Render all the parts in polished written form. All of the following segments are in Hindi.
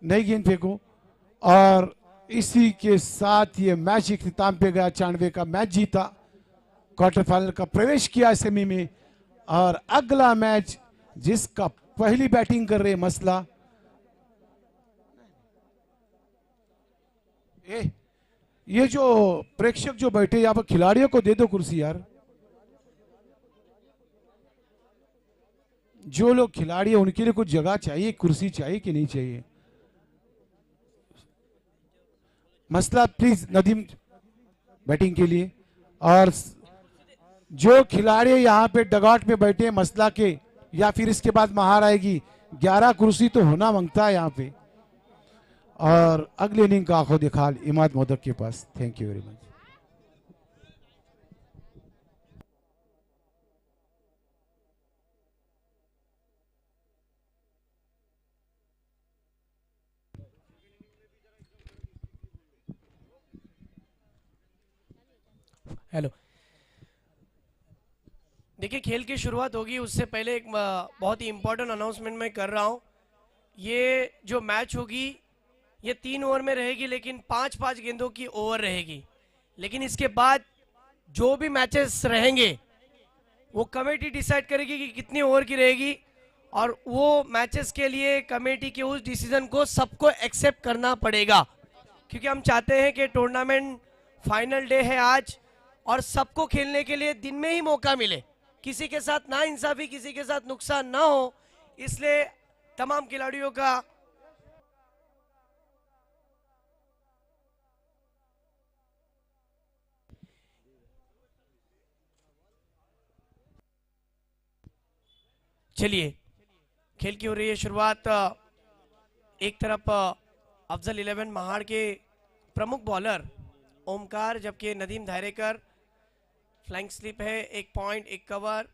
नई गेंद फेंको। और इसी के साथ ये मैच इख्तिताम पे गया। 94 का मैच जीता, क्वार्टर फाइनल का प्रवेश किया सेमी में। और अगला मैच जिसका पहली बैटिंग कर रहे मसला, ये जो प्रेक्षक जो बैठे यहाँ पर, खिलाड़ियों को दे दो कुर्सी यार। जो लोग खिलाड़ी है उनके लिए कुछ जगह चाहिए, कुर्सी चाहिए कि नहीं चाहिए। मसला प्लीज नदीम बैटिंग के लिए। और जो खिलाड़ी यहाँ पे डगआउट में बैठे हैं मसला के, या फिर इसके बाद महार आएगी, 11 कुर्सी तो होना मांगता है यहाँ पे। और अगले इनिंग का आंखों दिखाल इमाद मोदक के पास। Thank you very much. Hello. देखिए, खेल की शुरुआत होगी उससे पहले एक बहुत ही इंपॉर्टेंट अनाउंसमेंट मैं कर रहा हूँ। ये जो मैच होगी ये 3 ओवर में रहेगी, लेकिन 5-5 गेंदों की ओवर रहेगी। लेकिन इसके बाद जो भी मैचेस रहेंगे वो कमेटी डिसाइड करेगी कि कितनी ओवर की रहेगी, और वो मैचेस के लिए कमेटी के उस डिसीजन को सबको एक्सेप्ट करना पड़ेगा, क्योंकि हम चाहते हैं कि टूर्नामेंट फाइनल डे है आज और सबको खेलने के लिए दिन में ही मौका मिले, किसी के साथ ना इंसाफी, किसी के साथ नुकसान ना हो। इसलिए तमाम खिलाड़ियों का चलिए, खेल की हो रही है शुरुआत। एक तरफ अफजल 11 महाड़ के प्रमुख बॉलर ओमकार, जबकि नदीम धायरेकर फ्लाइंग स्लिप है। 1 point, 1 cover,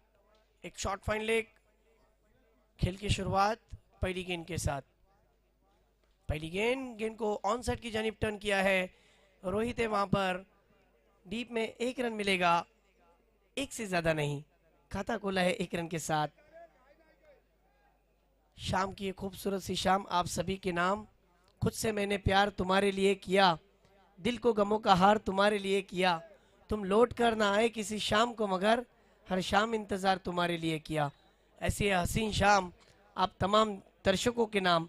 1 short fine leg. खेल की शुरुआत पहली गेंद के साथ। पहली गेंद को ऑन साइड की जानिब टर्न किया है। रोहित है वहां पर। डीप में 1 रन मिलेगा, 1 से ज्यादा नहीं। खाता खोला है 1 रन के साथ। शाम की एक खूबसूरत सी शाम आप सभी के नाम। खुद से मैंने प्यार तुम्हारे लिए किया, दिल को गमों का हार तुम्हारे लिए किया। तुम लौट कर ना आए किसी शाम को, मगर हर शाम इंतज़ार तुम्हारे लिए किया। ऐसी हसीन शाम आप तमाम दर्शकों के नाम।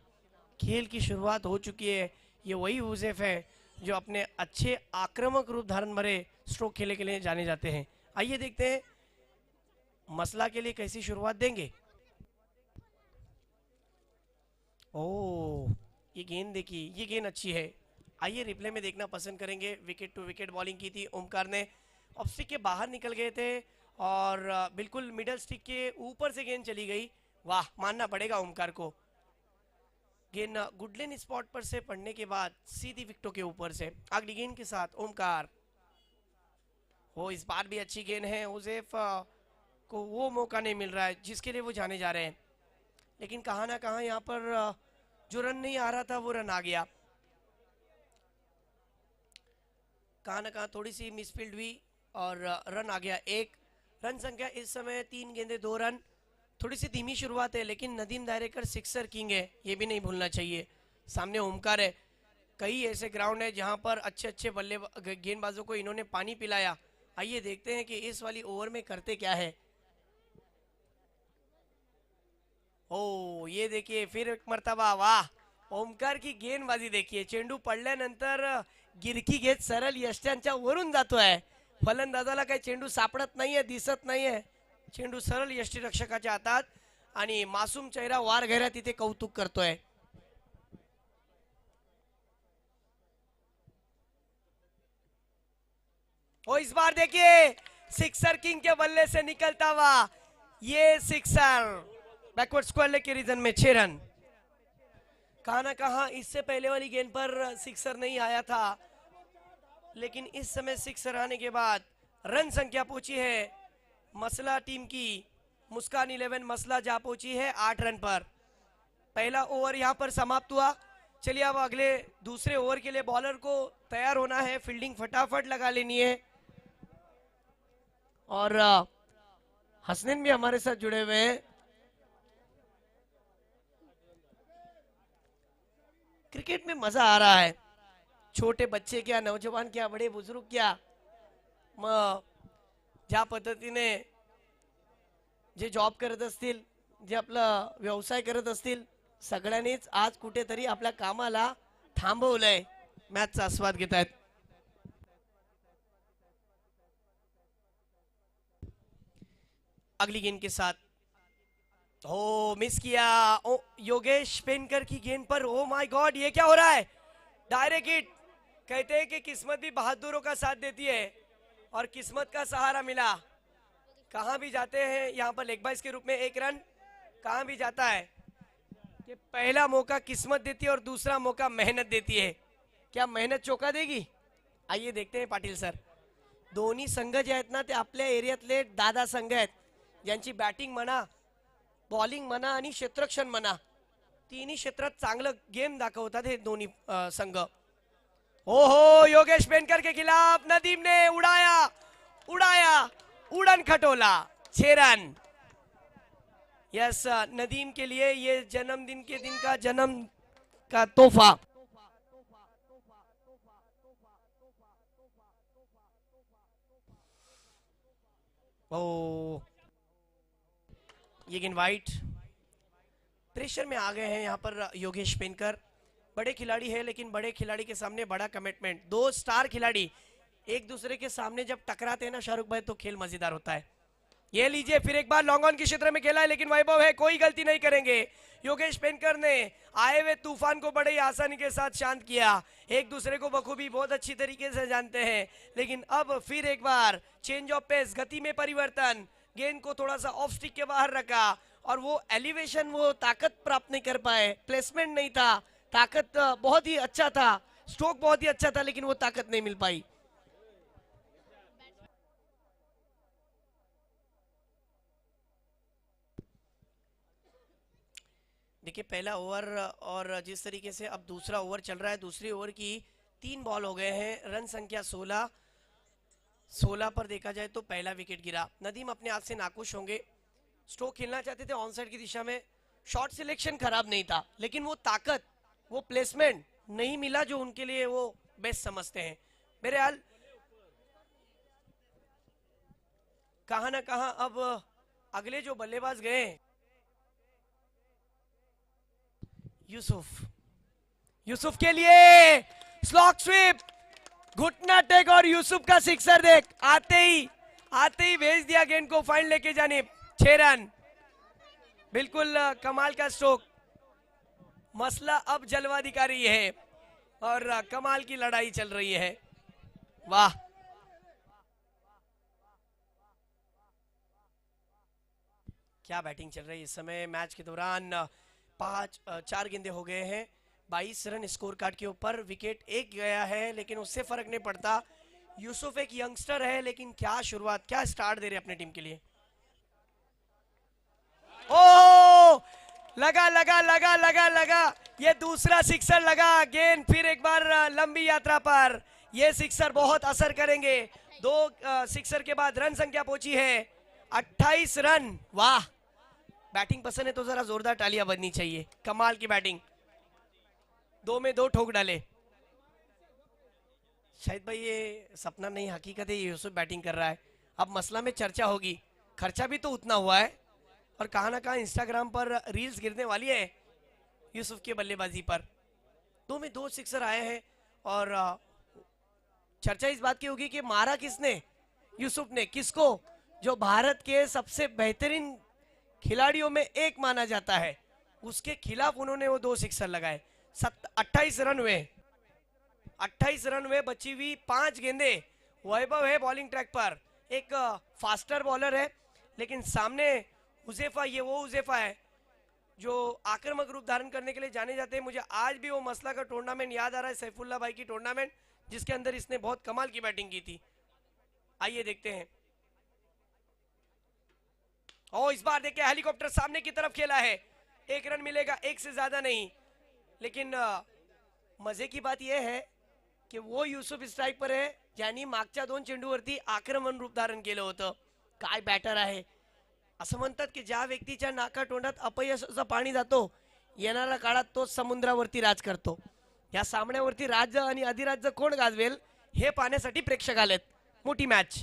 खेल की शुरुआत हो चुकी है। ये वही हुज़ैफ है जो अपने अच्छे आक्रामक रूप धारण भरे स्ट्रोक खेले के लिए जाने जाते हैं। आइए देखते हैं मसला के लिए कैसी शुरुआत देंगे। ओह, ये गेंद देखिए, ये गेंद अच्छी है। आइए रिप्ले में देखना पसंद करेंगे। विकेट टू विकेट बॉलिंग की थी ओमकार ने। ऑफ स्टिक के बाहर निकल गए थे और बिल्कुल मिडल स्टिक के ऊपर से गेंद चली गई। वाह, मानना पड़ेगा ओमकार को। गेंद गुडलेन स्पॉट पर से पड़ने के बाद सीधी विकेटों के ऊपर से। अगली गेंद के साथ ओमकार। हो, इस बार भी अच्छी गेंद है। हुजैफ को वो मौका नहीं मिल रहा है जिसके लिए वो जाने जा रहे हैं, लेकिन कहाँ ना कहाँ यहाँ पर जो रन नहीं आ रहा था वो रन आ गया। कहाँ ना कहाँ थोड़ी सी मिसफील्ड हुई और रन आ गया। 1 रन संख्या इस समय 3 गेंदे 2 रन। थोड़ी सी धीमी शुरुआत है, लेकिन नदीम दायरेकर सिक्सर किंग है, ये भी नहीं भूलना चाहिए। सामने ओमकार है। कई ऐसे ग्राउंड है जहां पर अच्छे अच्छे बल्ले गेंदबाजों को इन्होंने पानी पिलाया। आइए देखते हैं कि इस वाली ओवर में करते क्या है। ओ, ये देखिए फिर एक मर्तबा, वाह ओमकार की गेंदबाजी देखिए। चेंडू पडल्यानंतर गिरकी घेत सरळ यष्ट्यांच्या वरून जातोय. फलंदाजाला काही चेंडू सापडत नाहीये, दिसत नाहीये. चेंडू सरळ यष्टीरक्षकाच्या हातात आणि मासूम चेहरा वार घेऱ्या तिथे कौतुक करतोय. ओ, इस बार देखिए सिक्सर किंग के बल्ले से निकलता हुआ ये सिक्सर। बैकवर्ड स्क्वायर लेग के रीजन में 6 रन। कहा ना कहा इससे पहले वाली गेंद पर सिक्सर नहीं आया था, लेकिन इस समय सिक्सर आने के बाद रन संख्या पहुंची है मसला टीम की। मुस्कान 11 मसला जा पहुंची है 8 रन पर। पहला ओवर यहां पर समाप्त हुआ। चलिए अब अगले दूसरे ओवर के लिए बॉलर को तैयार होना है, फील्डिंग फटाफट लगा लेनी है। और हसनैन भी हमारे साथ जुड़े हुए हैं। क्रिकेट में मजा आ रहा है. छोटे बच्चे क्या, नौजवान क्या, बडे बुजुर्ग क्या, मग ज्या पद्धतीने जे जॉब करत असतील, जे आपला व्यवसाय करत असतील, सगळ्यांनीच आज कुठेतरी आपल्या कामाला थांबवलंय, मॅचचा आस्वाद घेत आहेत. अगली गेंद के साथ, हो मिस किया. ओ योगेश पेनकर की गेंद पर, ओ माय गॉड, ये क्या हो रहा है? Direct hit. कहते हैं कि किस्मत भी बहादुरों का साथ देती है और किस्मत का सहारा मिला. कहां भी जाते हैं यहाँ पर लेग बाइस के रूप में एक रन, कहां भी जाता है कि पहला मौका किस्मत देती है और दूसरा मौका मेहनत देती है. क्या मेहनत चौका देगी? आइए देखते हैं पाटील सर. दोन्ही संघ जे आहेत ना ते आपल्या एरियातले दादा संघ आहेत, ज्यांची बॅटिंग म्हणा, बॉलिंग म्हणा आणि क्षेत्ररक्षण म्हणा, तिन्ही क्षेत्रात चांगलं गेम दाखवतात हे दोन्ही संघ. हो हो, योगेश पेनकर के खिलाफ नदीम ने उड़ाया उड़ाया, उड़न खटोला, 6 रन. यस, नदीम के लिए ये जन्मदिन के दिन का जन्म का तोहफा. ओ ये गेंद वाइट. प्रेशर में आ गए हैं यहाँ पर योगेश पेनकर. बड़े खिलाड़ी है लेकिन बड़े खिलाड़ी के सामने बड़ा कमिटमेंट. 2 स्टार खिलाड़ी एक दूसरे के सामने जब टकराते हैं ना शाहरुख भाई, तो खेल मजेदार होता है. ये लीजिए, फिर एक बार लॉन्ग ऑन के क्षेत्र में खेला है लेकिन वैभव है, कोई गलती नहीं करेंगे. योगेश पेनकर ने आए हुए तूफान को बड़े आसानी के साथ शांत किया. एक दूसरे को बखूबी बहुत अच्छी तरीके से जानते हैं, लेकिन अब फिर एक बार चेंज ऑफ पेस, गति में परिवर्तन, गेंद को थोड़ा सा ऑफ स्टिक के बाहर रखा और वो एलिवेशन, वो ताकत प्राप्त नहीं कर पाए. प्लेसमेंट नहीं था, ताकत बहुत ही अच्छा था, स्ट्रोक बहुत ही अच्छा था, लेकिन वो ताकत नहीं मिल पाई. देखिए पहला ओवर और जिस तरीके से अब दूसरा ओवर चल रहा है, दूसरी ओवर की 3 बॉल हो गए हैं, रन संख्या 16 पर देखा जाए तो पहला विकेट गिरा. नदीम अपने आप से नाखुश होंगे. स्ट्रोक खेलना चाहते थे ऑन साइड की दिशा में, शॉट सिलेक्शन खराब नहीं था, लेकिन वो ताकत, वो प्लेसमेंट नहीं मिला जो उनके लिए वो बेस्ट समझते हैं. मेरे हाल कहां ना कहां अब अगले जो बल्लेबाज गए, यूसुफ के लिए स्लॉक स्वीप, घुटना टेक और यूसुफ का सिक्सर देख, आते ही भेज दिया गेंद को फाइन लेके जाने. 6 रन, बिल्कुल कमाल का स्ट्रोक. मसला अब जलवा दिखा रही है और कमाल की लड़ाई चल रही है. वाह, क्या बैटिंग चल रही है इस समय. मैच के दौरान 4 गेंदे हो गए हैं, 22 रन स्कोर कार्ड के ऊपर. विकेट एक गया है लेकिन उससे फर्क नहीं पड़ता. यूसुफ एक यंगस्टर है लेकिन क्या शुरुआत, क्या स्टार्ट दे रहे अपने टीम के लिए. ओ लगा लगा लगा लगा लगा, ये दूसरा सिक्सर लगा. गेंद फिर एक बार लंबी यात्रा पर, ये सिक्सर बहुत असर करेंगे. 2 सिक्सर के बाद रन संख्या पहुंची है 28 रन. वाह, बैटिंग पसंद है तो जरा जोरदार तालियां बजनी चाहिए. कमाल की बैटिंग, 2 में 2 ठोक डाले. शायद भाई ये सपना नहीं हकीकत है, ये यूसुफ बैटिंग कर रहा है. अब मसला में चर्चा होगी, खर्चा भी तो उतना हुआ है और कहां ना कहां इंस्टाग्राम पर रील्स गिरने वाली है यूसुफ के बल्लेबाजी पर. 2 में 2 सिक्सर आए हैं और चर्चा इस बात की होगी कि मारा किसने, यूसुफ ने. किसको? जो भारत के सबसे बेहतरीन खिलाड़ियों में एक माना जाता है, उसके खिलाफ उन्होंने वो 2 सिक्सर लगाए. 28 रन हुए, 28 रन हुए, बची हुई 5 गेंदे. वैभव है बॉलिंग ट्रैक पर, एक फास्टर बॉलर है, लेकिन सामने हुजैफा, ये वो हुजैफा है जो आक्रामक रूप धारण करने के लिए जाने जाते हैं. मुझे आज भी वो मसला का टूर्नामेंट याद आ रहा है, सैफुल्ला भाई की टूर्नामेंट, जिसके अंदर इसने बहुत कमाल की बैटिंग की थी. आइए देखते हैं. और इस बार देखिए हेलीकॉप्टर सामने की तरफ खेला है. 1 रन मिलेगा, 1 से ज्यादा नहीं. लेकिन मजे की बात यह है की वो यूसुफ स्ट्राइक पर आहे ज्यांनी मागच्या 2 चेंडूवरती आक्रमण रूप धारण केलं होतं. काय बॅटर आहे. असं म्हणतात की ज्या व्यक्तीच्या नाकातोंडात अपयशाचं पाणी जातो, येणाऱ्या काळात तो समुद्रावरती राज करतो. या सामन्यावरती राज्य आणि अधिराज्य कोण गाजवेल हे पाहण्यासाठी प्रेक्षक आलेत. मोठी मॅच.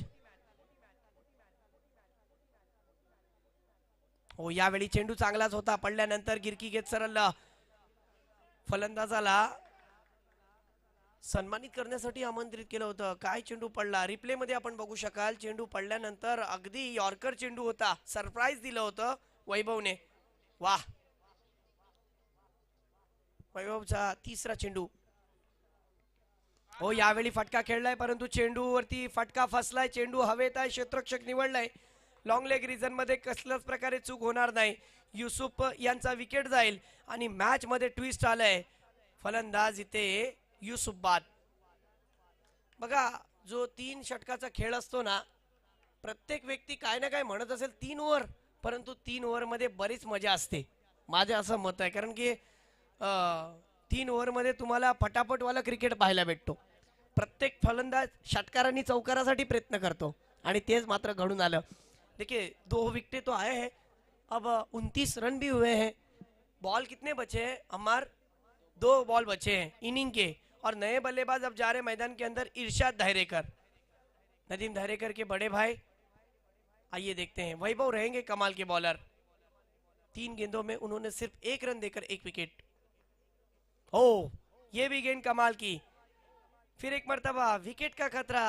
हो, यावेळी चेंडू चांगलाच होता. पडल्यानंतर गिरकी घेत सरळ फलंदाजाला सन्मानित करण्यासाठी आमंत्रित केलं होतं. काय चेंडू पडला, रिप्ले मध्ये आपण बघू शकाल. चेंडू पडल्यानंतर अगदी यॉर्कर चेंडू होता. सरप्राईज दिलं होतं वैभवने. वाह, वैभवचा तिसरा चेंडू. हो, यावेळी फटका खेळलाय परंतु चेंडूवरती फटका फसलाय. चेंडू हवेत आहे, क्षेत्ररक्षक निवडलाय. लॉंग लेग रिजन मध्ये कसल्याच प्रकारे चूक होणार नाही. युसुफ यांचा विकेट जाईल आणि मॅच मध्ये ट्विस्ट आलाय. फलंदाज इथे युसुफ बाद. बघा, जो 3 षटकाचा खेळ असतो ना, प्रत्येक व्यक्ती काय ना काय म्हणत असेल 3 ओव्हर, परंतु 3 ओव्हर मध्ये बरीच मजा असते. माझं असं मत आहे. कारण की 3 ओव्हर मध्ये तुम्हाला फटाफटवाला क्रिकेट पाहायला भेटतो. प्रत्येक फलंदाज षटकारांनी चौकारासाठी प्रयत्न करतो आणि तेच मात्र घडून आलं. देखिए 2 विकेट तो आए हैं, अब 29 रन भी हुए हैं. बॉल कितने बचे हैं अमर? 2 बॉल बचे हैं इनिंग के. और नए बल्लेबाज अब जा रहे मैदान के अंदर. इरशाद धायरेकर, नदीम धायरेकर के बड़े भाई. आइए देखते हैं. वैभव रहेंगे कमाल के बॉलर. 3 गेंदों में उन्होंने सिर्फ 1 रन देकर 1 विकेट. ओ, ये भी गेंद कमाल की. फिर एक मर्तबा विकेट का खतरा,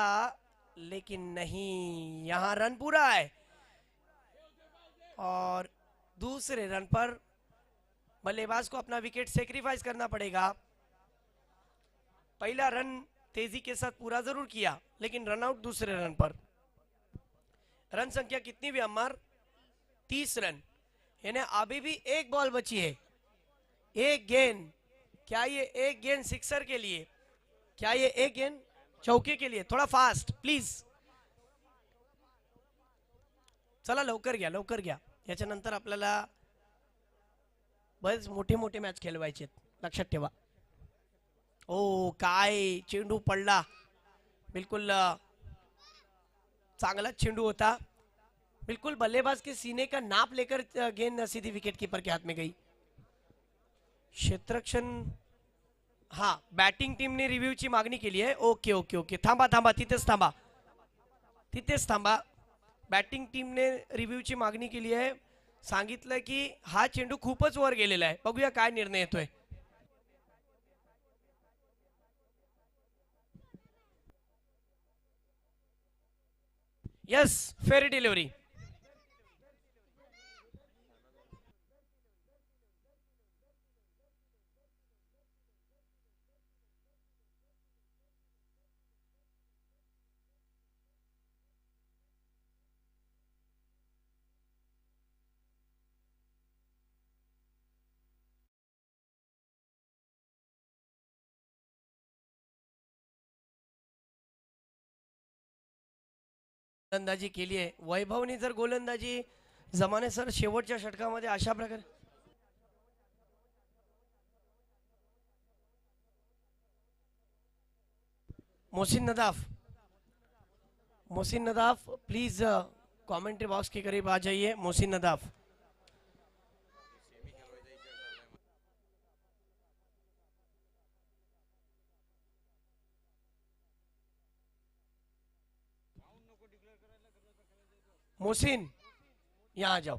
लेकिन नहीं, यहां रन पूरा है. और दूसरे रन पर बल्लेबाज को अपना विकेट सेक्रीफाइस करना पड़ेगा. पहला रन तेजी के साथ पूरा जरूर किया, लेकिन रन आउट दूसरे रन पर. रन संख्या कितनी भी अमर? 30 रन. यानी अभी भी 1 बॉल बची है, 1 गेंद. क्या ये 1 गेंद सिक्सर के लिए? क्या ये 1 गेंद चौके के लिए? थोड़ा फास्ट प्लीज. चला, लवकर घ्या, लवकर घ्या. याच्यानंतर आपल्याला बरेच मोठे मोठे मॅच खेळवायचे, लक्षात ठेवा. ओ, काय चेंडू पडला. बिल्कुल चांगला चेंडू होता. बिल्कुल बल्लेबाज के सीने का नाप लेकर गेंद सीधी विकेट कीपर के हाथ में गई. क्षेत्ररक्षण, हाँ, बॅटिंग टीमने रिव्ह्यूची मागणी केली आहे. ओके ओके ओके, थांबा थांबा, तिथेच थांबा, तिथेच थांबा. बॅटिंग टीमने रिव्ह्यूची मागणी केली आहे. सांगितलं की हा चेंडू खूपच वर गेलेला आहे. बघूया काय निर्णय येतोय. Yes, fair delivery. गोलंदाजी केली आहे वैभवने. जर गोलंदाजी जमाने सर शेवटच्या षटकामध्ये अशा प्रकारे. Mohsin Nadaf, Mohsin Nadaf please commentary box के करीब आ जाइए. मोहसिन नदाफ. मोहसिन, यहाँ आ जाओ.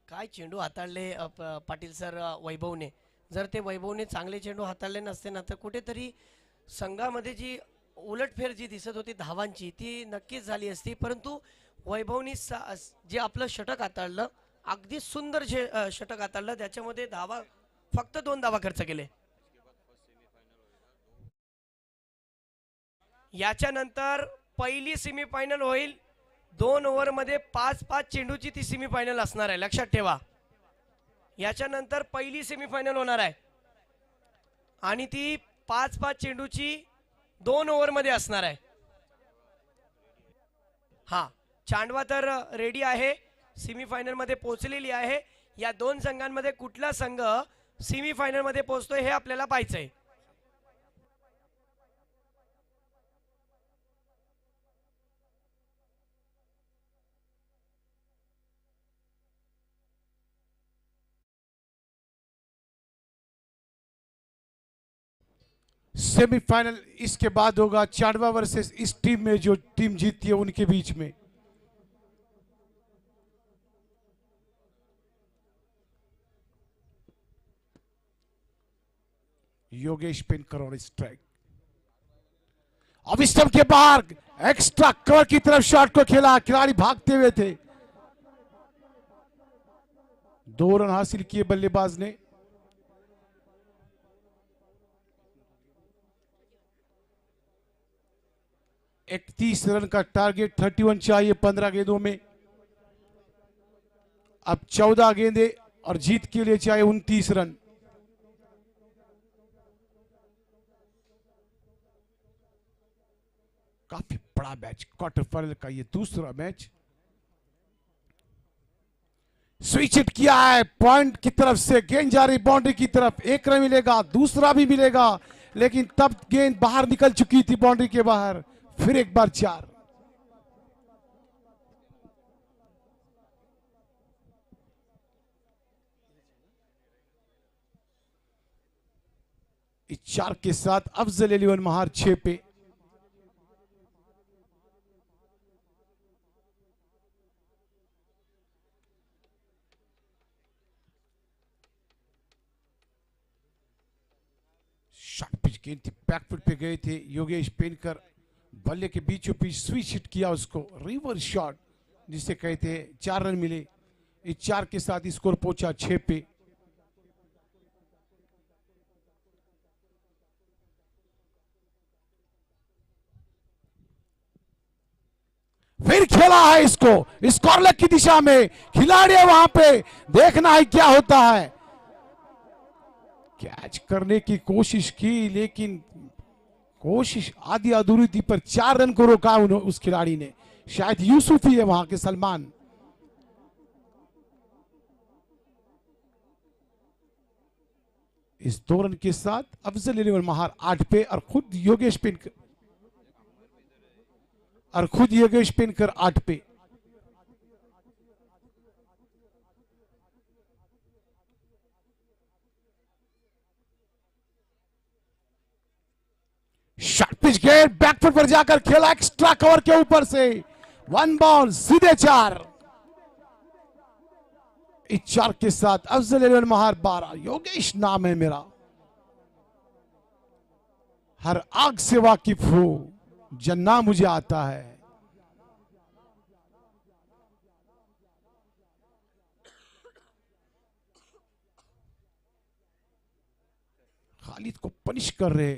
काय चेंडू हाताळले पाटील सर वैभवने. जर ते वैभवने चांगले चेंडू हाताळले नसते ना, तर कुठेतरी संघामध्ये जी उलटफेर जी दिसत होती धावांची, ती नक्कीच झाली असती. परंतु वैभवनी जे आपलं षटक हाताळलं, अगदी सुंदर जे षटक हाताळलं, त्याच्यामध्ये धावा फक्त 2 धावा खर्च केले. याच्यानंतर पहिली सेमीफायनल होईल. 2 ओव्हर मध्ये 5-5 चेंडूची ती सेमीफायनल असणार आहे, लक्षात ठेवा. याच्यानंतर पहिली सेमीफायनल होणार आहे आणि ती 5-5 चेंडूची 2 ओव्हर मध्ये असणार आहे. हा, चांडवा तर रेडी आहे, सेमीफायनल मध्ये पोहोचलेली आहे. या 2 संघांमध्ये कुठला संघ सेमीफायनल मध्ये पोहोचतोय हे आपल्याला पाहायचंय. सेमीफाइनल इसके बाद होगा चांडवा वर्सेस इस टीम में जो टीम जीतती है उनके बीच में। योगेश पेनकर और स्ट्राइक। अब स्टंप के बाहर एक्स्ट्रा कवर की तरफ शॉट को खेला, खिलाड़ी भागते हुए थे। 2 रन हासिल किए बल्लेबाज ने। एक 30 रन का टारगेट, 31 चाहिए 15 गेंदों में। अब 14 गेंदे और जीत के लिए चाहिए 29 रन। काफी बड़ा मैच, क्वार्टर फाइनल का ये दूसरा मैच। स्विच हिट किया है पॉइंट की तरफ से, गेंद जा रही बाउंड्री की तरफ। 1 रन मिलेगा, दूसरा भी मिलेगा, लेकिन तब गेंद बाहर निकल चुकी थी बाउंड्री के बाहर। फिर एक बार 4। इस 4 के साथ अफजल एलिवन महार 6 पे। शॉर्ट पिच गेंद थी, बैकफुट पे गए थे योगेश पेनकर। बल्ले के बीचों बीच स्विच हिट किया उसको, रिवर्स शॉट जिसे कहते हैं। 4 रन मिले। इस 4 के साथ स्कोर पहुंचा 6 पे। फिर खेला है इसको स्कोर लेग की दिशा में, खिलाड़ी है वहां पे, देखना है क्या होता है। कैच करने की कोशिश की, लेकिन कोशिश आधी अधूरी थी, पर 4 रन को रोका उस खिलाड़ी ने। शायद यूसुफ ही है वहां के, सलमान। इस 2 रन के साथ अफजल एलिवन महार 8 पे और खुद योगेश पेनकर 8 पे। शॉर्ट पिच गेंद बैकफुट पर जाकर खेला, एक्स्ट्रा कवर के ऊपर से। 1 बॉल, सीधे 4। इस 4 के साथ अफजल एलिवन महार 12। योगेश नाम है मेरा, हर आग से वाकिफ हूं, जन्ना मुझे आता है। खालिद को पनिश कर रहे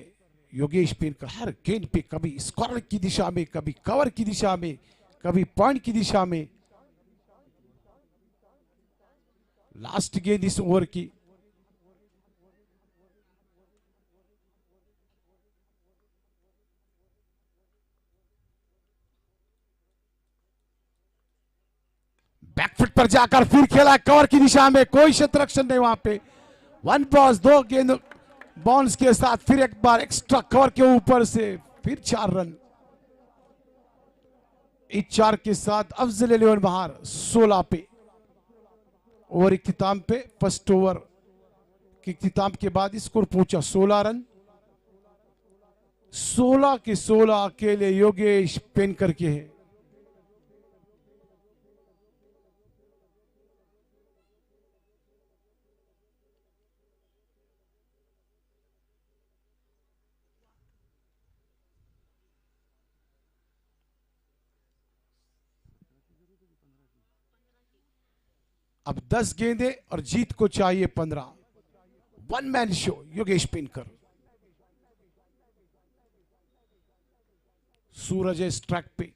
योगेश पेनकर हर गेंद पे, कभी स्कोर की दिशा में, कभी कवर की दिशा में, कभी पॉइंट की दिशा में। लास्ट गेंद इस ओवर की। बैकफुट पर जाकर फिर खेला कवर की दिशा में, कोई शतरक्षण नहीं वहां पे। 1 बॉल 2 गेंद बाउंस के साथ फिर एक बार एक्स्ट्रा कवर के ऊपर से, फिर 4 रन। इस 4 के साथ अफजल एलिवन महार 16 पे। ओवर इख्तिताम पे, फर्स्ट ओवर के इख्तिताम के बाद स्कोर पहुंचा 16 रन। 16 के 16 अकेले योगेश पेनकर के हैं। अब 10 गेंदे और जीत को चाहिए 15। 1 मैन शो योगेश पेनकर। सूरज है स्ट्राइक पे।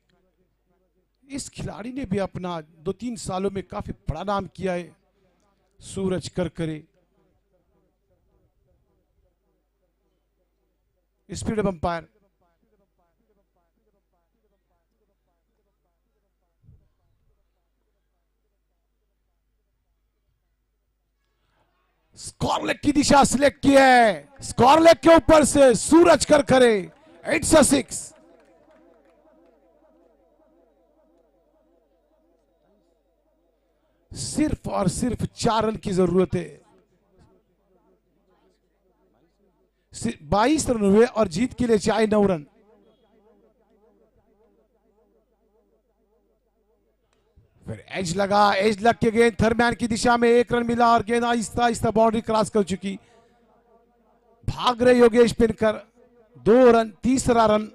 इस खिलाड़ी ने भी अपना 2-3 सालों में काफी बड़ा नाम किया है, Suraj Karkare. Speed of umpire. Square leg की दिशा सिलेक्ट की है, स्कोर लेग के ऊपर से सूरज करकरे। It's a 6। सिर्फ और सिर्फ 4 रन की जरूरत है। 22 रन हुए और जीत के लिए चाहिए 9 रन। फिर एज लगा, एज लग के गेंद थर्मैन की दिशा में 1 रन मिला और गेंद आहिस्ता आहिस्ता बाउंड्री क्रॉस कर चुकी। भाग रहे योगेश पिनकर, 2 रन, तीसरा रन।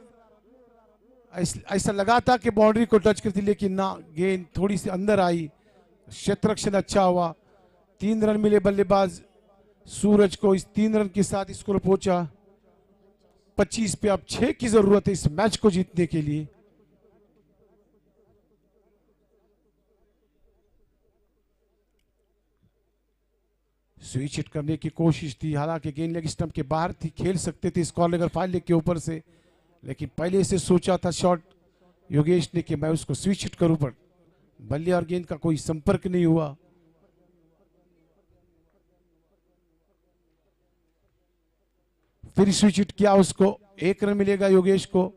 ऐसा लगा था कि बाउंड्री को टच करती, लेकिन ना, गेंद थोड़ी सी अंदर आई। क्षेत्र रक्षण अच्छा हुआ। 3 रन मिले बल्लेबाज सूरज को। इस 3 रन के साथ स्कोर पहुंचा 25 पे। अब 6 की जरूरत है इस मैच को जीतने के लिए। स्विच हिट करने की कोशिश थी, हालांकि गेंद लेग स्टंप के बाहर थी, खेल सकते थे स्क्वायर लेग और फाइव लेग के ऊपर से, लेकिन पहले से सोचा था शॉट योगेश ने कि मैं उसको स्विच हिट करूं, पर बल्ले और गेंद का कोई संपर्क नहीं हुआ। फिर स्विच हिट किया उसको, 1 रन मिलेगा योगेश को।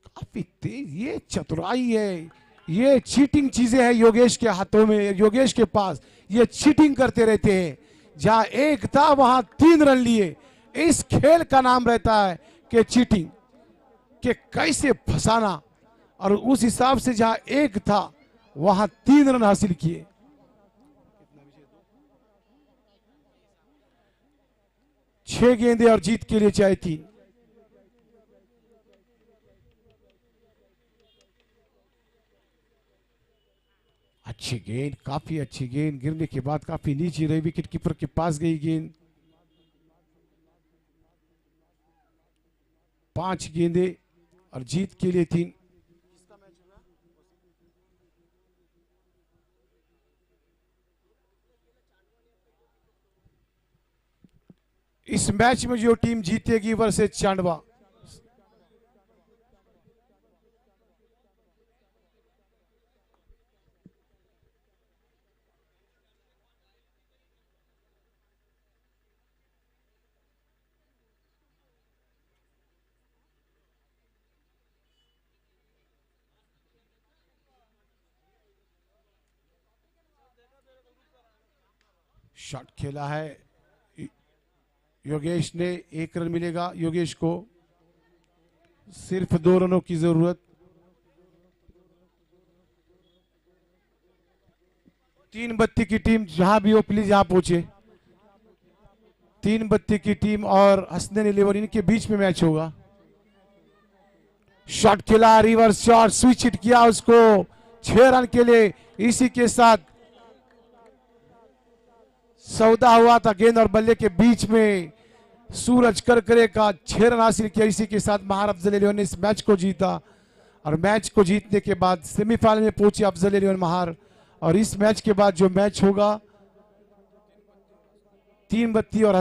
काफी तेज, ये चतुराई है, ये चीटिंग चीजें हैं योगेश के हाथों में, योगेश के पास। ये चीटिंग करते रहते हैं। जहां 1 था वहां 3 रन लिए। इस खेल का नाम रहता है कि चीटिंग, कि कैसे फंसाना। और उस हिसाब से जहां 1 था वहां 3 रन हासिल किए। छह गेंदे और जीत के लिए चाहिए 3। अच्छी गेंद, काफी अच्छी गेंद, गिरने के बाद काफी नीचे रही, विकेट कीपर के पास गई गेंद। 5 गेंदे और जीत के लिए 3। इस मैच में जो टीम जीतेगी वर्सेस चांडवा, शॉट खेला है योगेश ने, 1 रन मिलेगा योगेश को। सिर्फ 2 रनों की जरूरत। 3 बत्ती की टीम जहां भी हो प्लीज यहां पहुंचे। 3 बत्ती की टीम और हसनैन 11, इनके बीच में मैच होगा। शॉट खेला, रिवर्स शॉट, स्विच हिट किया उसको 6 रन के लिए। इसी के साथ सौदा हुआ था गेंद और बल्ले के बीच में। सूरज करकरे का 6 रन हासिल किया। इसी के साथ महार अफजल 11 ने इस मैच को जीता और मैच को जीतने के बाद सेमीफाइनल में पहुंचे अफजल 11 महार। और इस मैच के बाद जो मैच होगा 3 बत्ती और